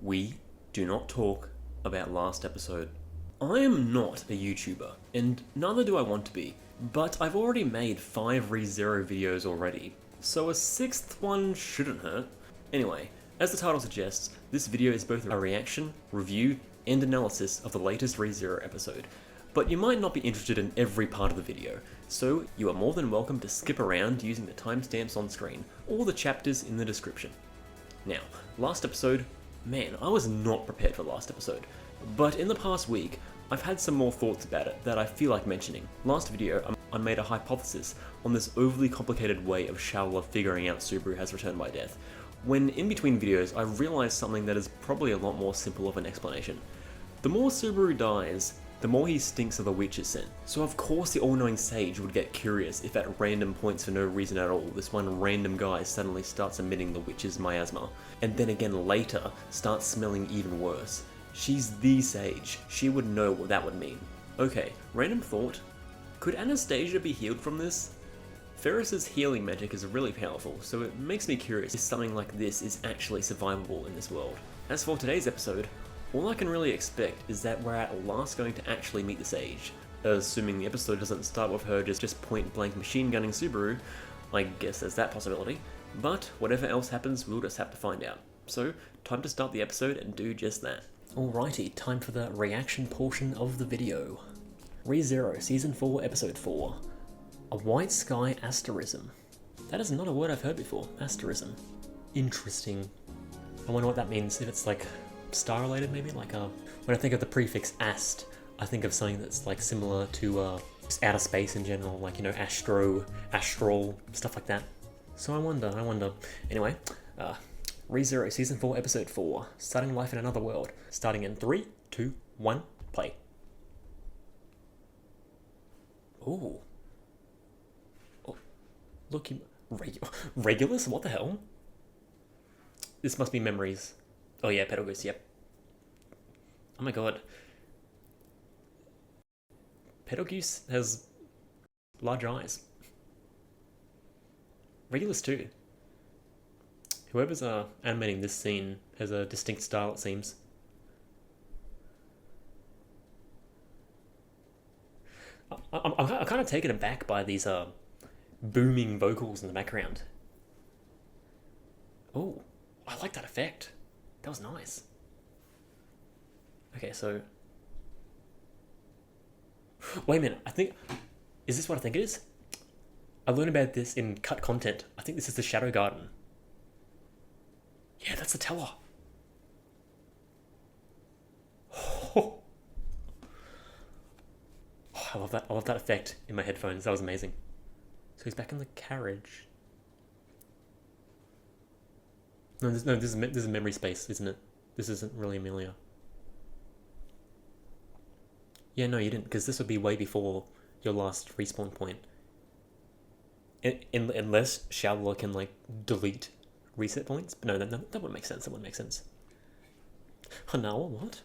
we do not talk about last episode. I am not a YouTuber, and neither do I want to be, but I've already made 5 ReZero videos already, so a 6th one shouldn't hurt. Anyway, as the title suggests, this video is both a reaction, review, and analysis of the latest ReZero episode, but you might not be interested in every part of the video, so you are more than welcome to skip around using the timestamps on screen, or the chapters in the description. Now, last episode, man, I was not prepared for last episode, but in the past week, I've had some more thoughts about it that I feel like mentioning. Last video, I made a hypothesis on this overly complicated way of Shaula figuring out Subaru has returned by death, when in between videos I realised something that is probably a lot more simple of an explanation. The more Subaru dies, the more he stinks of the witch's scent. So of course the all-knowing sage would get curious if at random points for no reason at all, this one random guy suddenly starts emitting the witch's miasma, and then again later starts smelling even worse. She's the sage, she would know what that would mean. Okay, random thought, could Anastasia be healed from this? Ferris's healing magic is really powerful, so it makes me curious if something like this is actually survivable in this world. As for today's episode, all I can really expect is that we're at last going to actually meet the Sage. Assuming the episode doesn't start with her just point blank machine gunning Subaru, I guess there's that possibility, but whatever else happens, we'll just have to find out. So, time to start the episode and do just that. Alrighty, time for the reaction portion of the video. ReZero Season 4 Episode 4. A White Sky Asterism. That is not a word I've heard before, asterism. Interesting. I wonder what that means, if it's like star related maybe? Like when I think of the prefix ast, I think of something that's like similar to just outer space in general, like, you know, astral, stuff like that. So I wonder. Anyway, ReZero Season 4 Episode 4, Starting Life in Another World, starting in 3, 2, 1, play. Ooh. Oh, look, Regulus? What the hell? This must be memories. Oh yeah, Pedalgoose, yep. Oh my god. Pedalgoose has large eyes. Regulus too. Whoever's animating this scene has a distinct style, it seems. I'm kind of taken aback by these booming vocals in the background. Oh, I like that effect. That was nice. Okay, so... Wait a minute, is this what I think it is? I learned about this in cut content. I think this is the Shadow Garden. Yeah, that's the tower. Oh, I love that. I love that effect in my headphones. That was amazing. So he's back in the carriage. No, this is memory space, isn't it? This isn't really Amelia. Yeah, no, you didn't, because this would be way before your last respawn point. Unless Shaula can, like, delete reset points. But no, that wouldn't make sense. That wouldn't make sense. Hanawa, what?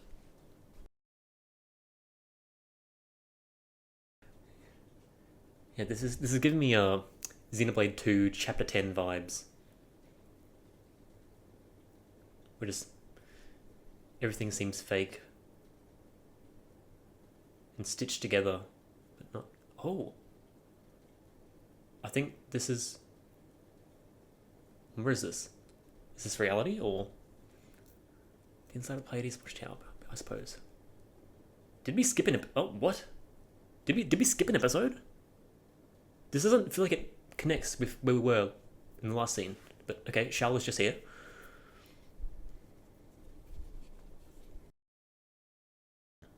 Yeah, this is giving me Xenoblade 2 Chapter 10 vibes. We're just... everything seems fake. And stitched together, but not... Oh! I think this is... Where is this? Is this reality, or... The inside of Pleiades Watchtower, I suppose. Did we skip an... Oh, what? Did we skip an episode? This doesn't feel like it connects with where we were in the last scene. But, okay, Shaula's just here.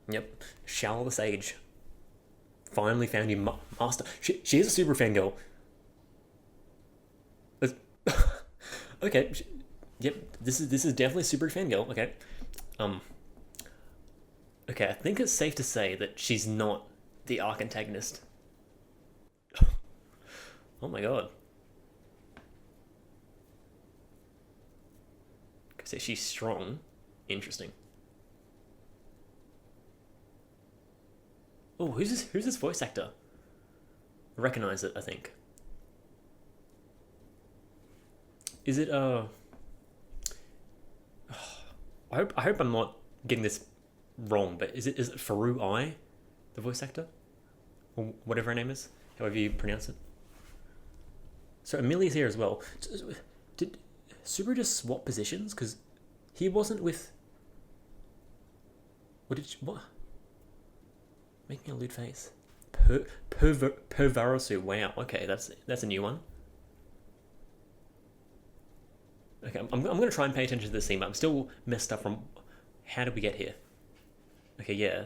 Yep, Shaula the Sage. Finally found you, master. She is a Subaru fangirl. Okay, yep, this is definitely Subaru fangirl. Okay, okay, I think it's safe to say that she's not the arc antagonist. Oh my god. So she's strong. Interesting. Oh, who's this voice actor? I recognize it, I think. Is it I hope I'm not getting this wrong, but is it Faru I, the voice actor, or whatever her name is, however you pronounce it. So Amelia's here as well. Did Subaru just swap positions? Because he wasn't with. What? Making a lewd face. Pervarosu. Wow. Okay, that's a new one. Okay, I'm gonna try and pay attention to this scene, but I'm still messed up from. How did we get here? Okay, yeah.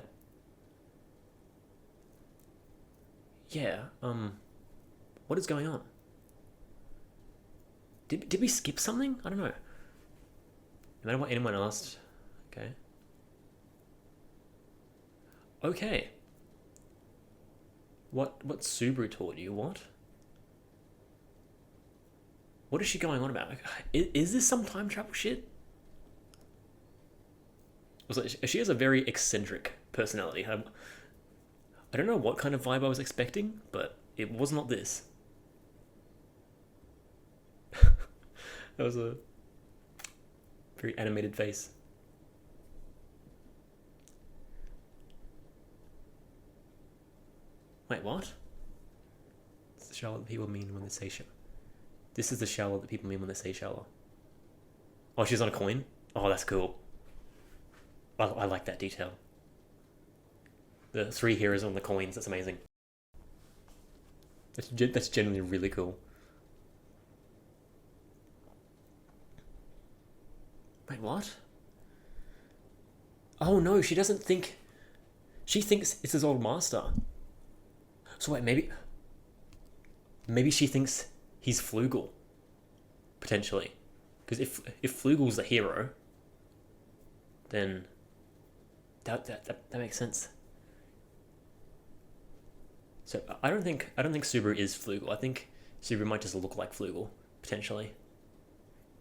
Yeah. What is going on? Did we skip something? I don't know. No matter what anyone asked. Okay. Okay. What Subaru taught you? What? What is she going on about? Is this some time travel shit? Also, she has a very eccentric personality. I don't know what kind of vibe I was expecting, but it was not this. That was a very animated face. Wait, what? It's the Shaula that people mean when they say Shaula. This is the Shaula that people mean when they say Shaula. Oh, she's on a coin? Oh, that's cool. I like that detail. The 3 heroes on the coins, that's amazing. That's genuinely really cool. Wait, what? Oh no, she doesn't think... She thinks it's his old master. So wait, maybe she thinks he's Flugel, potentially, because if Flugel's the hero, then that makes sense. So I don't think Subaru is Flugel. I think Subaru might just look like Flugel, potentially,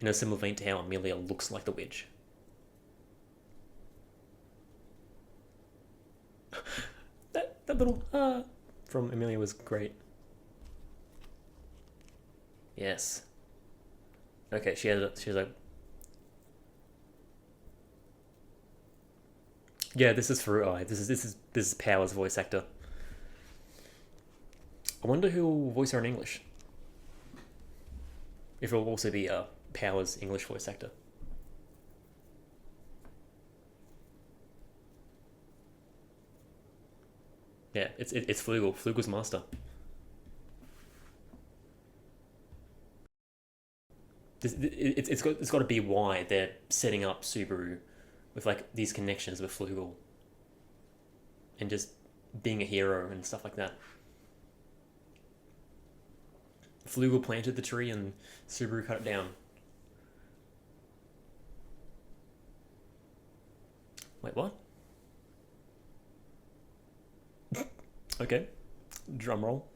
in a similar vein to how Amelia looks like the witch. that little from Amelia was great. Yes. Okay, she has a. Yeah, this is Faru. This is Power's voice actor. I wonder who will voice her in English. If it will also be Power's English voice actor. Yeah, it's Flugel. Flugel's master. It's got to be why they're setting up Subaru with like these connections with Flugel and just being a hero and stuff like that. Flugel planted the tree and Subaru cut it down. Wait, what? Okay, drum roll.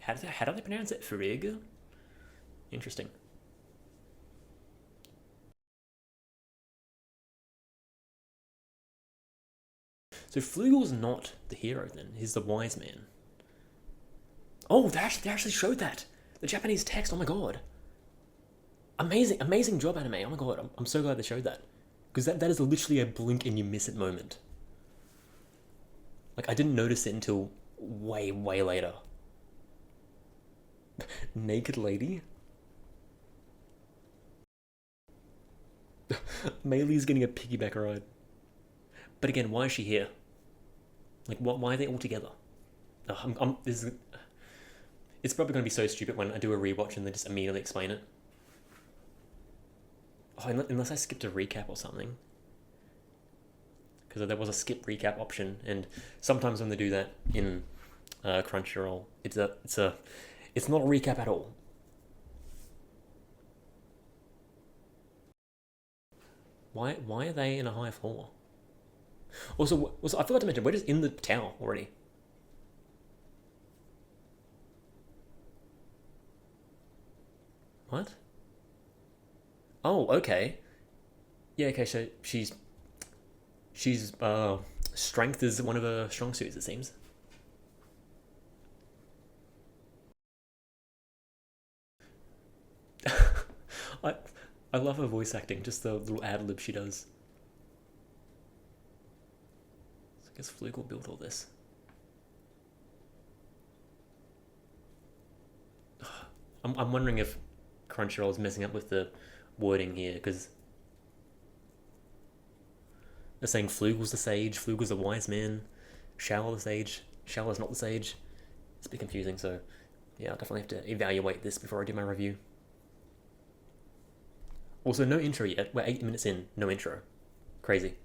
How do they pronounce it? Frig? Interesting. So Flugel's not the hero then. He's the wise man. Oh, they actually showed that. The Japanese text, oh my god. Amazing job, anime. Oh my god, I'm so glad they showed that. Because that is literally a blink and you miss it moment. Like, I didn't notice it until way later. Naked lady? Maylee's getting a piggyback ride. But again, why is she here? Like, why are they all together? It's probably going to be so stupid when I do a rewatch and they just immediately explain it. Oh, unless I skipped a recap or something. Because there was a skip recap option, and sometimes when they do that in Crunchyroll, it's not a recap at all. Why are they in a high floor? Also, I forgot to mention, we're just in the tower already. What? Oh, okay. Yeah, okay, so she's strength is one of her strong suits, it seems. I love her voice acting, just the little ad lib she does. So I guess Flugel built all this. I'm wondering if Crunchyroll is messing up with the wording here, because they're saying Flugel's the sage, Flugel's the wise man, Shaula the sage, Shaula's not the sage. It's a bit confusing, so yeah, I'll definitely have to evaluate this before I do my review. Also, no intro yet. We're 8 minutes in, no intro. Crazy.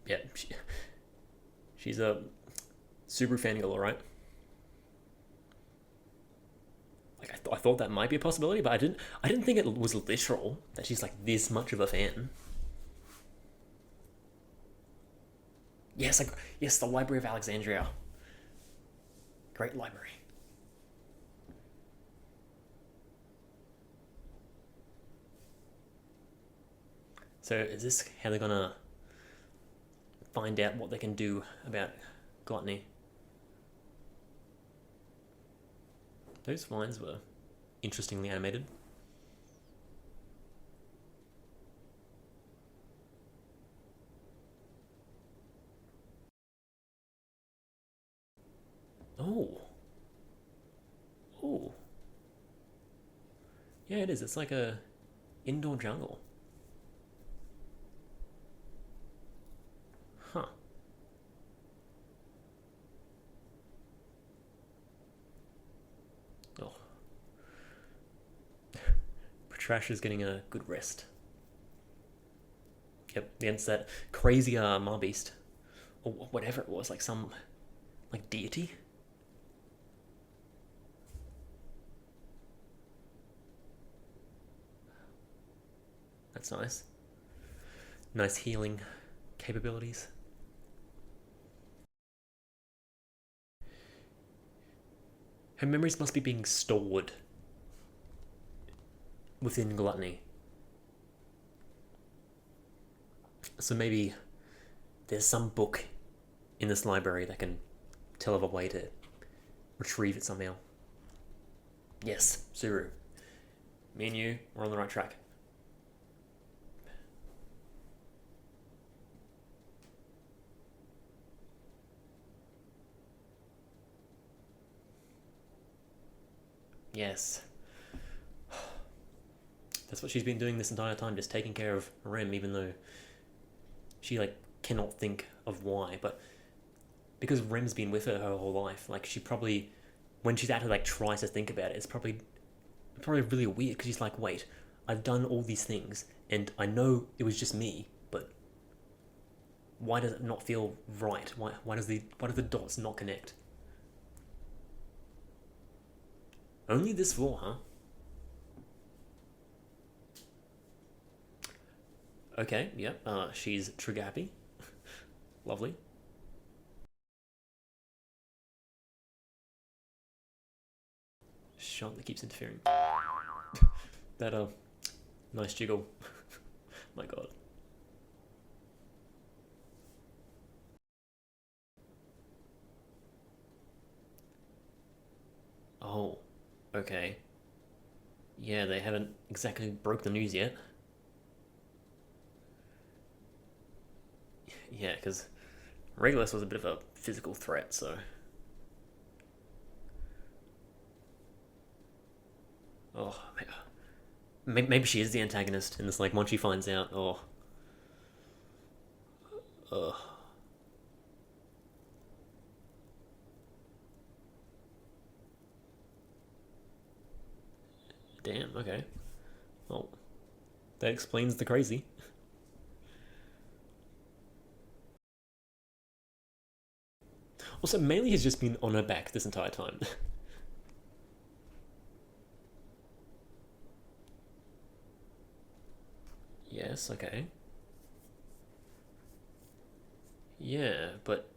Yeah, she's a Subaru fangirl, alright? Like I thought that might be a possibility, but I didn't think it was literal that she's like this much of a fan. Yes, yes, the Library of Alexandria. Great library. So is this how they're gonna find out what they can do about gluttony? Those vines were interestingly animated. Oh. Oh. Yeah, it is. It's like a indoor jungle. Huh. Oh. Trash is getting a good rest. Yep, against that crazy Marbeast. Or whatever it was, like some like deity. That's nice. Nice healing capabilities. Her memories must be being stored within gluttony. So maybe there's some book in this library that can tell of a way to retrieve it somehow. Yes, Suru. Me and you, we're on the right track. Yes. That's what she's been doing this entire time, just taking care of Rem, even though she like cannot think of why. But because Rem's been with her whole life, like she probably, when she's actually like tries to think about it, it's probably really weird because she's like, wait, I've done all these things and I know it was just me, but why does it not feel right? Why do the dots not connect? Only this floor, huh? Okay, yep. She's trigger happy. Lovely. Shot that keeps interfering. That nice jiggle. My god. Oh, okay. Yeah, they haven't exactly broke the news yet. Yeah, because Regulus was a bit of a physical threat, so. Oh, maybe she is the antagonist in this. Like, once she finds out, oh. Ugh. Damn, okay. Well, that explains the crazy. Also, Melee has just been on her back this entire time. Yes, okay. Yeah, but...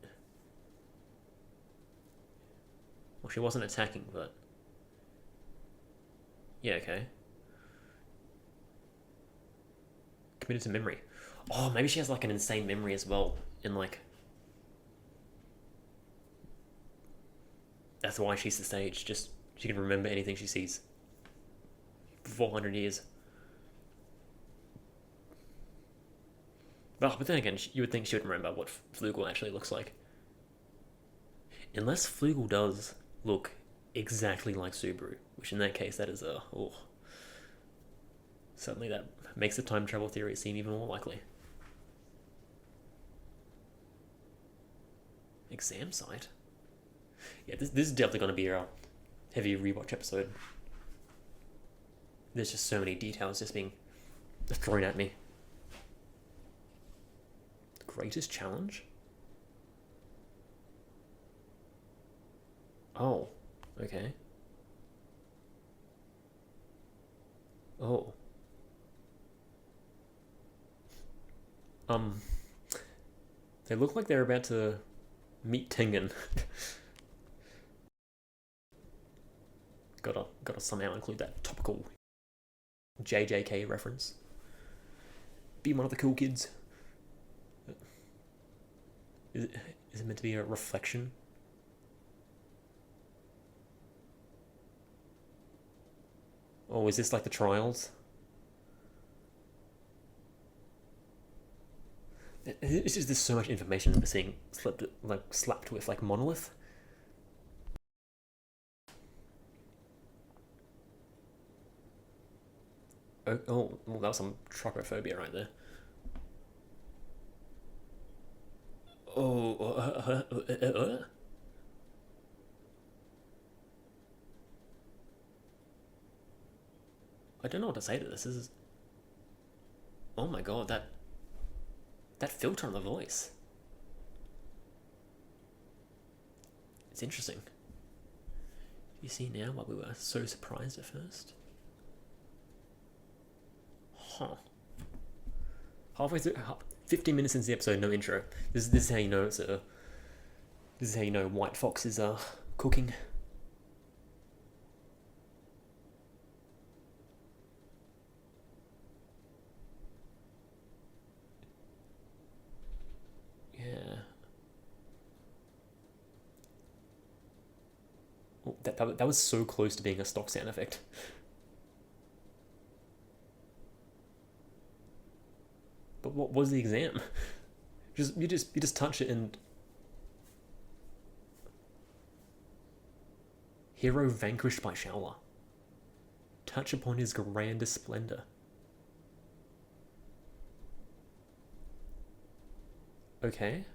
Well, she wasn't attacking, but... Yeah, okay. Committed to memory. Oh, maybe she has like an insane memory as well. And like... That's why she's the sage. Just She can remember anything she sees. 400 years. Oh, but then again, you would think she would remember what Flugel actually looks like. Unless Flugel does look exactly like Subaru, which in that case, that is a... Oh. Suddenly that makes the time travel theory seem even more likely. Exam site? Yeah, this is definitely going to be a heavy rewatch episode. There's just so many details just being thrown at me. The greatest challenge? Oh, okay. Oh. They look like they're about to meet Tengen. Gotta somehow include that topical JJK reference. Be one of the cool kids. Is it meant to be a reflection? Oh, is this like the trials? It's just there's so much information being slapped with like monolith. Oh, well, that was some tropophobia right there. Oh, I don't know what to say to this. This is... Oh my god, that filter on the voice. It's interesting. You see now why we were so surprised at first? Huh. Halfway through, 15 minutes into the episode, no intro. This is how you know it's a... This is how you know White Fox is cooking. Yeah. Oh, that was so close to being a stock sound effect. But what was the exam? You just touch it and... Hero vanquished by Shaula. Touch upon his grandest splendor. Okay.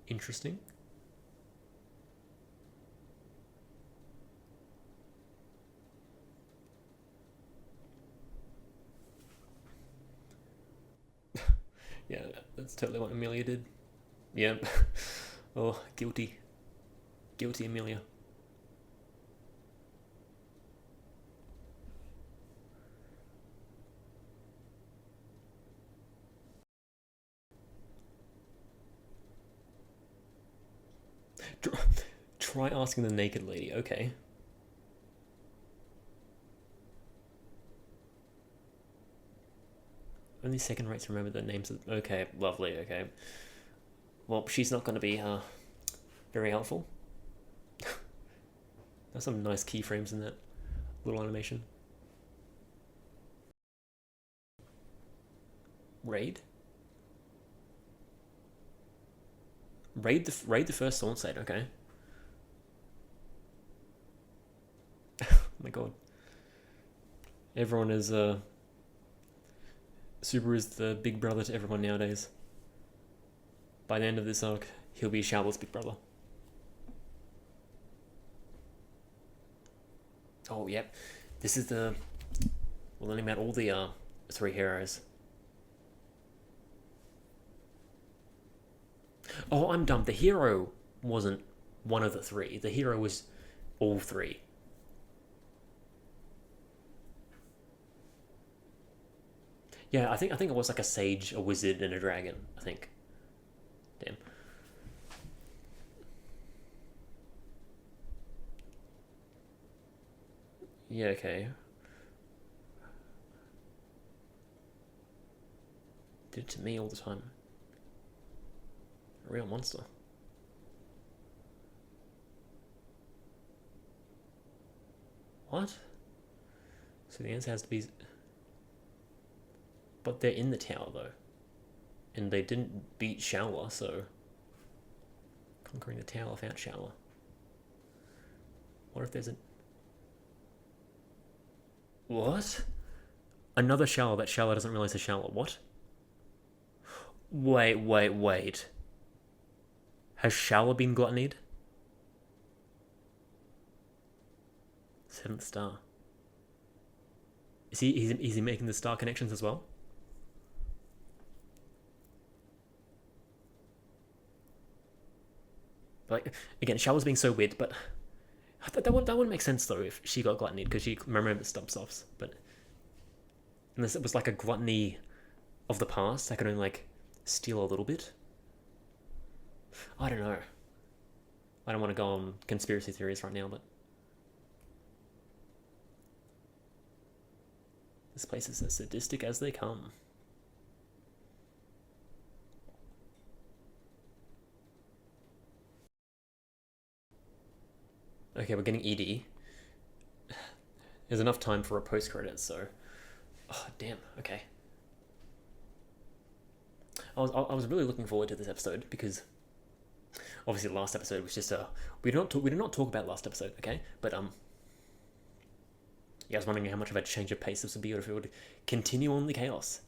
Interesting. Yeah, that's totally what Amelia did. Yep. Oh, guilty. Guilty Amelia. Try asking the naked lady, okay. Only second rates remember the names of... Okay, lovely, okay. Well, she's not going to be very helpful. There's some nice keyframes in that little animation. Raid? Raid the first Thorn site, okay. Oh my god. Everyone is Subaru is the big brother to everyone nowadays. By the end of this arc, he'll be Shaula's big brother. Oh, yep. This is we're learning about all the 3 heroes. Oh, I'm dumb. The hero wasn't one of the 3. The hero was all 3. Yeah, I think it was like a sage, a wizard, and a dragon. I think. Damn. Yeah. Okay. Did it to me all the time. A real monster. What? So the answer has to be... But they're in the tower, though. And they didn't beat Shaula, so... Conquering the tower without Shaula. What if there's a... What? Another Shaula that Shaula doesn't realize is Shaula. What? Wait. Has Shaula been gluttonied? Seventh star. Is he making the star connections as well? Like, again, Shaula's being so weird, but that wouldn't make sense though if she got gluttonied because she remembers stuffs. But unless it was like a gluttony of the past, I could only like steal a little bit. I don't know. I don't want to go on conspiracy theories right now, but this place is as sadistic as they come. Okay, we're getting ED. There's enough time for a post-credit, so... Oh, damn, okay. I was really looking forward to this episode because obviously the last episode was just we did not talk about last episode, okay? But yeah, I was wondering how much of a change of pace this would be, or if it would continue on the chaos.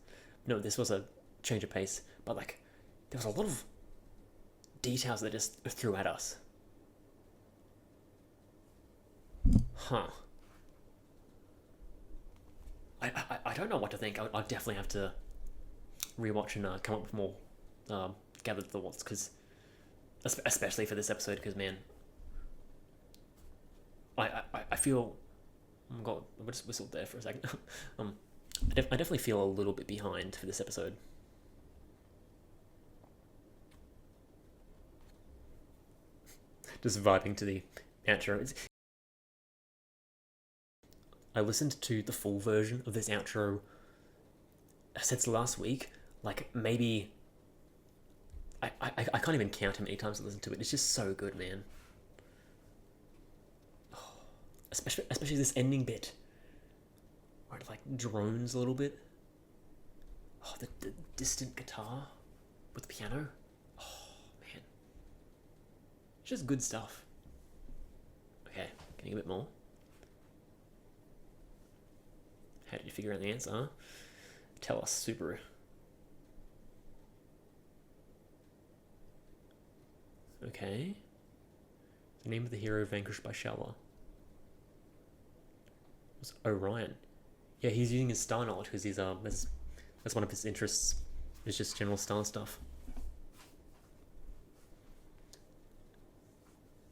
No, this was a change of pace, but like there was a lot of details that just threw at us. Huh. I don't know what to think. I definitely have to rewatch and come up with more gathered thoughts, because especially for this episode, because man, I feel... Oh god, I just whistled there for a second. I definitely feel a little bit behind for this episode. Just vibing to the outro. I listened to the full version of this outro since last week. Like, maybe... I can't even count how many times I listened to it. It's just so good, man. Oh, especially this ending bit, where it like drones a little bit. Oh, the distant guitar with the piano. Oh, man. It's just good stuff. Okay, getting a bit more. How did you figure out the answer, huh? Tell us, Subaru. Okay. The name of the hero vanquished by Shaula was Orion. Yeah, he's using his star knowledge because he's that's one of his interests. It's just general star stuff.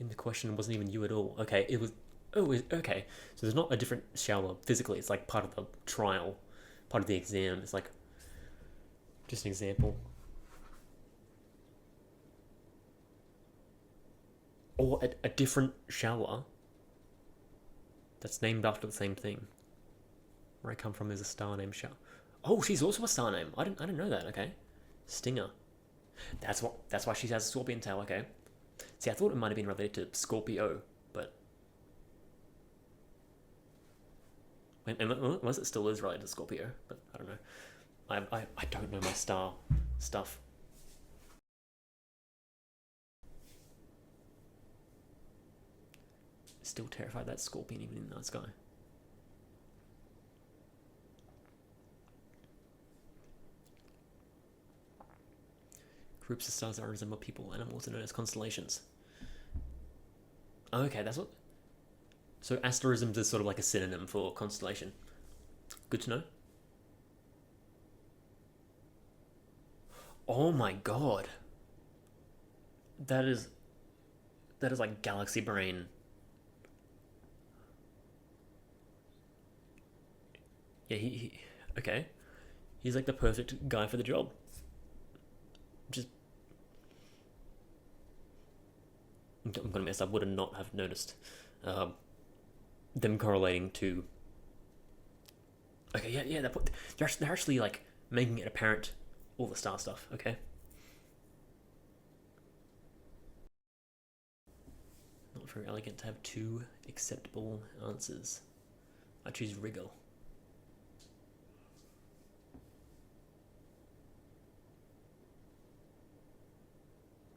In the question, it wasn't even you at all. Okay, it was... Oh, okay. So there's not a different Shaula physically. It's like part of the trial, part of the exam. It's like just an example. Or a different Shaula that's named after the same thing. Where I come from is a star named Shaula. Oh, she's also a star name. I didn't know that. Okay, Stinger. That's why she has a scorpion tail. Okay. See, I thought it might have been related to Scorpio, but unless it still is related to Scorpio, but I don't know. I don't know my star stuff. Still terrified that scorpion even in the night sky. Groups of stars that resemble people, animals, are known as constellations. Okay, that's what... So asterisms is sort of like a synonym for constellation. Good to know. Oh my god. That is like galaxy brain. Yeah, he okay. He's like the perfect guy for the job. Just... I'm gonna mess up. Would not have noticed them correlating to... Okay, yeah, they're actually like making it apparent, all the star stuff. Okay. Not very elegant to have two acceptable answers. I choose Riggle.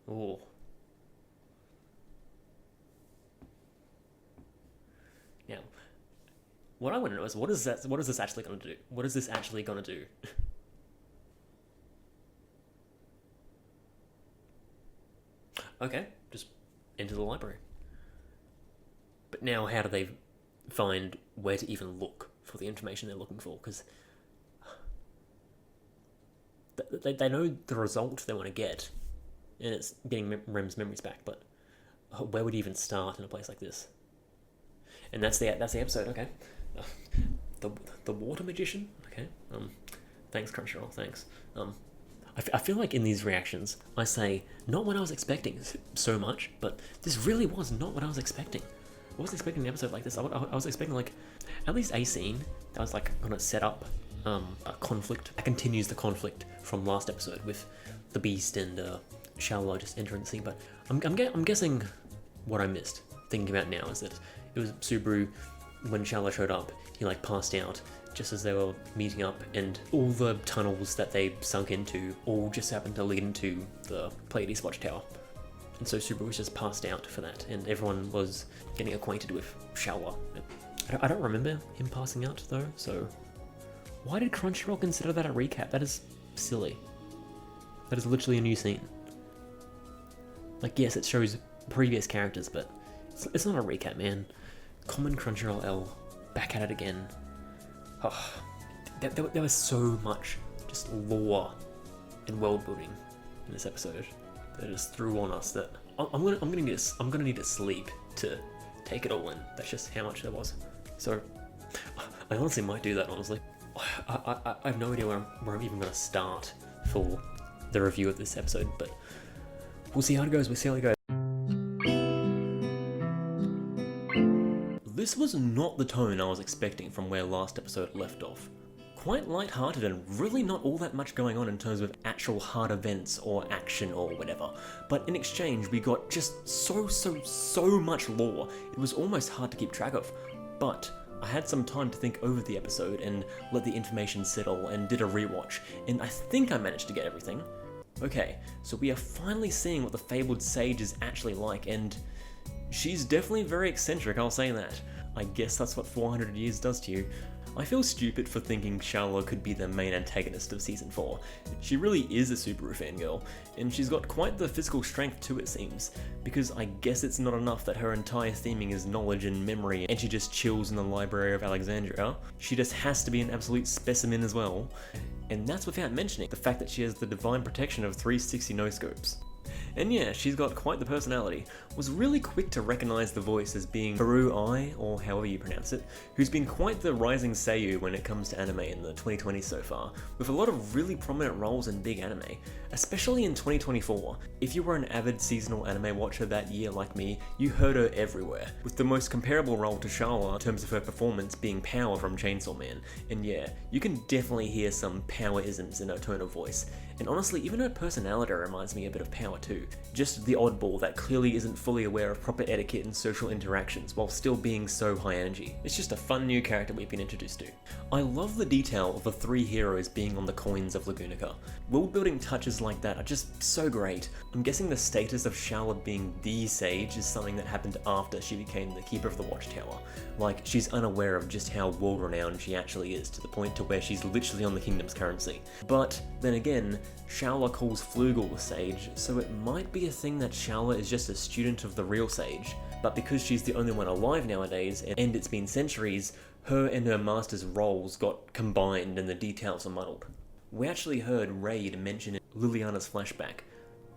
Oh. Now, what I want to know is what is this actually going to do? What is this actually going to do? Okay, just into the library. But now, how do they find where to even look for the information they're looking for? Because they know the result they want to get, and it's getting Rem's memories back. But where would you even start in a place like this? And that's the episode. Okay, the water magician. Okay. Thanks Crunchyroll. Thanks. I feel like in these reactions, I say, not what I was expecting so much, but this really was not what I was expecting. I wasn't expecting an episode like this. I was expecting, like, at least a scene that was, like, going to set up a conflict that continues the conflict from last episode with the Beast and Shaula just entering the scene. But I'm guessing what I missed, thinking about now, is that it was Subaru, when Shaula showed up, he, like, passed out just as they were meeting up, and all the tunnels that they sunk into all just happened to lead into the Pleiades watchtower. And so Subaru was just passed out for that, and everyone was getting acquainted with Shaula. I don't remember him passing out though, so why did Crunchyroll consider that a recap? That is silly. That is literally a new scene. Like, yes, it shows previous characters, but it's not a recap, man. Common Crunchyroll L, back at it again. Oh, there was so much just lore and world building in this episode that it just threw on us that I'm gonna need to sleep to take it all in. That's just how much there was. So I honestly might do that. Honestly, I have no idea where I'm even gonna start for the review of this episode, but we'll see how it goes. This was not the tone I was expecting from where last episode left off. Quite light-hearted and really not all that much going on in terms of actual hard events or action or whatever, but in exchange we got just so much lore, it was almost hard to keep track of. But I had some time to think over the episode and let the information settle and did a rewatch, and I think I managed to get everything. Okay, so we are finally seeing what the fabled sage is actually like, and she's definitely very eccentric, I'll say that. I guess that's what 400 years does to you. I feel stupid for thinking Shaula could be the main antagonist of Season 4. She really is a Subaru fangirl, and she's got quite the physical strength too, it seems, because I guess it's not enough that her entire theming is knowledge and memory and she just chills in the Library of Alexandria. She just has to be an absolute specimen as well, and that's without mentioning the fact that she has the divine protection of 360 no-scopes. And yeah, she's got quite the personality. Was really quick to recognise the voice as being Haru Ai, or however you pronounce it, who's been quite the rising seiyuu when it comes to anime in the 2020s so far, with a lot of really prominent roles in big anime, especially in 2024. If you were an avid seasonal anime watcher that year like me, you heard her everywhere, with the most comparable role to Shaula in terms of her performance being Power from Chainsaw Man. And yeah, you can definitely hear some Power-isms in her tone of voice. And honestly, even her personality reminds me a bit of Power too. Just the oddball that clearly isn't fully aware of proper etiquette and social interactions while still being so high energy. It's just a fun new character we've been introduced to. I love the detail of the three heroes being on the coins of Lagunica. World building touches like that are just so great. I'm guessing the status of Shaula being the sage is something that happened after she became the keeper of the watchtower. Like, she's unaware of just how world-renowned she actually is, to the point to where she's literally on the kingdom's currency. But then again, Shaula calls Flugel the sage, so it might be a thing that Shaula is just a student of the real sage, but because she's the only one alive nowadays, and it's been centuries, her and her master's roles got combined and the details are muddled. We actually heard Raid mention Liliana's flashback,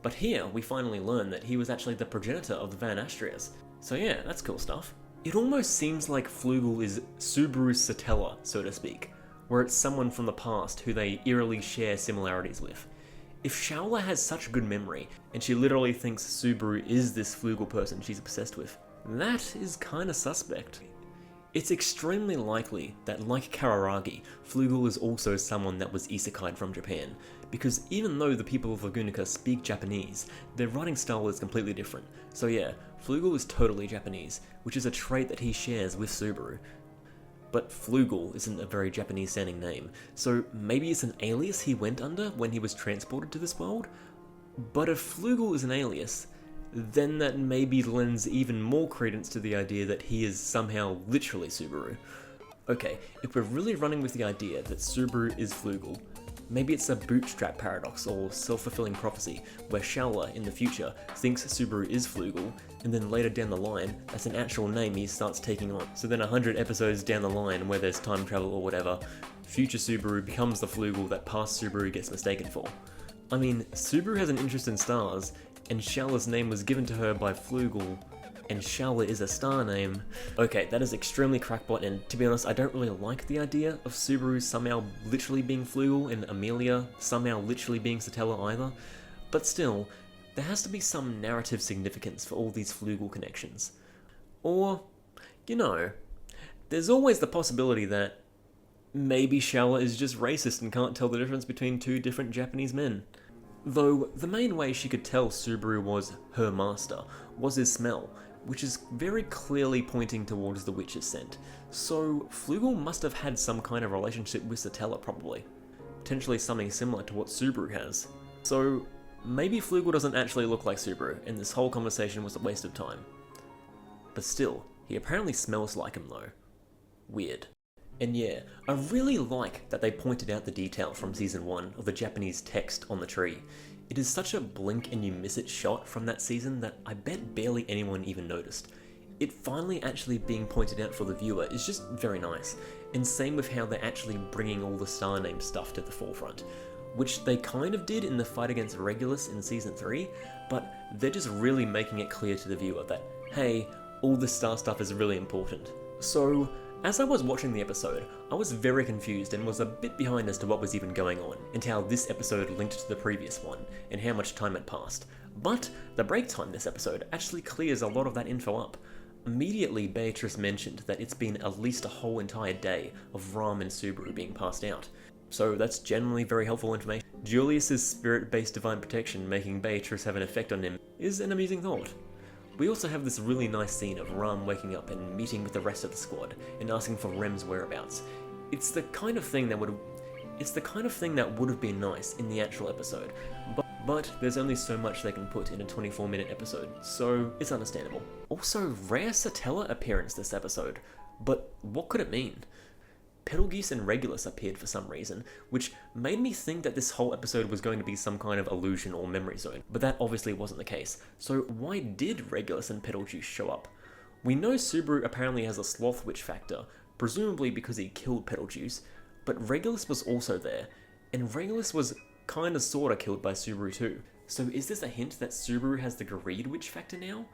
but here we finally learn that he was actually the progenitor of the Van Astrias. So yeah, that's cool stuff. It almost seems like Flugel is Subaru's Satella, so to speak, where it's someone from the past who they eerily share similarities with. If Shaula has such good memory, and she literally thinks Subaru is this Flugel person she's obsessed with, that is kinda suspect. It's extremely likely that, like Kararagi, Flugel is also someone that was isekai'd from Japan, because even though the people of Lagunica speak Japanese, their writing style is completely different. So yeah, Flugel is totally Japanese, which is a trait that he shares with Subaru. But Flugel isn't a very Japanese sounding name, so maybe it's an alias he went under when he was transported to this world? But if Flugel is an alias, then that maybe lends even more credence to the idea that he is somehow literally Subaru. Okay, if we're really running with the idea that Subaru is Flugel, maybe it's a bootstrap paradox or self-fulfilling prophecy, where Shaula, in the future, thinks Subaru is Flugel, and then later down the line, that's an actual name he starts taking on. So then 100 episodes down the line, where there's time travel or whatever, future Subaru becomes the Flugel that past Subaru gets mistaken for. I mean, Subaru has an interest in stars, and Shaula's name was given to her by Flugel, and Shaula is a star name. Okay, that is extremely crackpot, and to be honest, I don't really like the idea of Subaru somehow literally being Flugel and Amelia somehow literally being Satella either, but still, there has to be some narrative significance for all these Flugel connections. Or, you know, there's always the possibility that maybe Shaula is just racist and can't tell the difference between two different Japanese men. Though, the main way she could tell Subaru was her master was his smell, which is very clearly pointing towards the witch's scent. So, Flugel must have had some kind of relationship with Satella probably. Potentially something similar to what Subaru has. So, maybe Flugel doesn't actually look like Subaru, and this whole conversation was a waste of time. But still, he apparently smells like him though. Weird. And yeah, I really like that they pointed out the detail from season 1 of the Japanese text on the tree. It is such a blink and you miss it shot from that season that I bet barely anyone even noticed. It finally actually being pointed out for the viewer is just very nice, and same with how they're actually bringing all the star name stuff to the forefront, which they kind of did in the fight against Regulus in season 3, but they're just really making it clear to the viewer that, hey, all the star stuff is really important. So, as I was watching the episode, I was very confused and was a bit behind as to what was even going on, and how this episode linked to the previous one, and how much time had passed. But the break time this episode actually clears a lot of that info up. Immediately, Beatrice mentioned that it's been at least a whole entire day of Ram and Subaru being passed out. So that's generally very helpful information. Julius's spirit-based divine protection making Beatrice have an effect on him is an amusing thought. We also have this really nice scene of Ram waking up and meeting with the rest of the squad and asking for Rem's whereabouts. It's the kind of thing that would have been nice in the actual episode, but there's only so much they can put in a 24-minute episode, so it's understandable. Also, rare Satella appearance this episode, but what could it mean? Betelgeuse and Regulus appeared for some reason, which made me think that this whole episode was going to be some kind of illusion or memory zone, but that obviously wasn't the case. So why did Regulus and Betelgeuse show up? We know Subaru apparently has a sloth witch factor, presumably because he killed Betelgeuse, but Regulus was also there, and Regulus was kinda sorta killed by Subaru too. So is this a hint that Subaru has the greed witch factor now?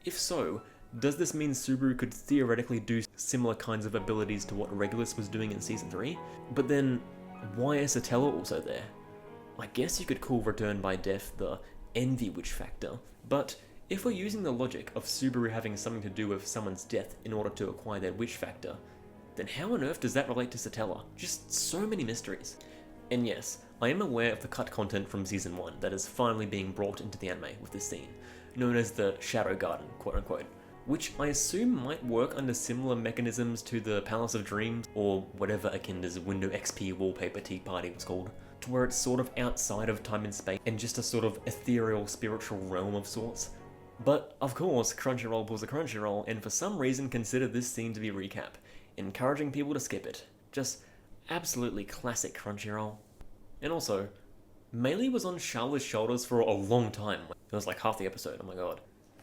If so, does this mean Subaru could theoretically do similar kinds of abilities to what Regulus was doing in Season 3? But then, why is Satella also there? I guess you could call Return by Death the Envy Witch factor, but if we're using the logic of Subaru having something to do with someone's death in order to acquire their witch factor, then how on earth does that relate to Satella? Just so many mysteries. And yes, I am aware of the cut content from Season 1 that is finally being brought into the anime with this scene, known as the Shadow Garden, quote-unquote, which I assume might work under similar mechanisms to the Palace of Dreams, or whatever Akinda's Window XP wallpaper tea party was called, to where it's sort of outside of time and space and just a sort of ethereal spiritual realm of sorts. But of course, Crunchyroll pulls a Crunchyroll and for some reason consider this scene to be recap, encouraging people to skip it. Just absolutely classic Crunchyroll. And also, Meili was on Shaula's shoulders for a long time. It was like half the episode, oh my god.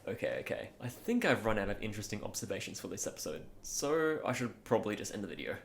Okay. I think I've run out of interesting observations for this episode, so I should probably just end the video.